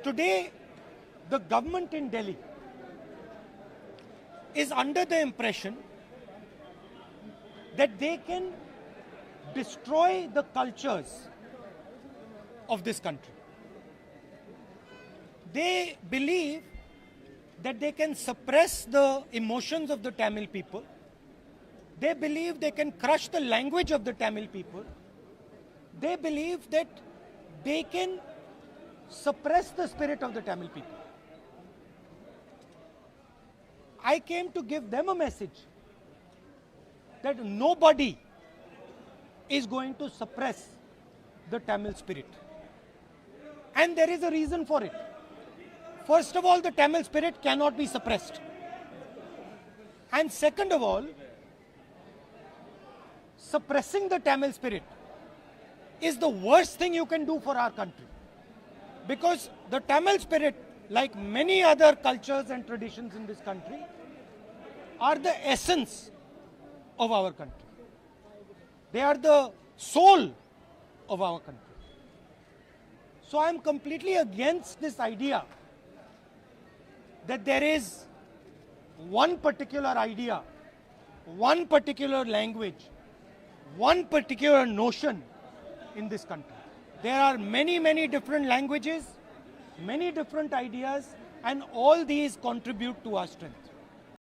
Today, the government in Delhi is under the impression that they can destroy the cultures of this country. They believe that they can suppress the emotions of the Tamil people. They believe they can crush the language of the Tamil people. They believe that they can suppress the spirit of the Tamil people. I came to give them a message that nobody is going to suppress the Tamil spirit. And there is a reason for it. First of all, the Tamil spirit cannot be suppressed. And second of all, suppressing the Tamil spirit is the worst thing you can do for our country. Because the Tamil spirit, like many other cultures and traditions in this country, are the essence of our country. They are the soul of our country. So I am completely against this idea that there is one particular idea, one particular language, one particular notion in this country. There are many, many different languages, many different ideas, and all these contribute to our strength.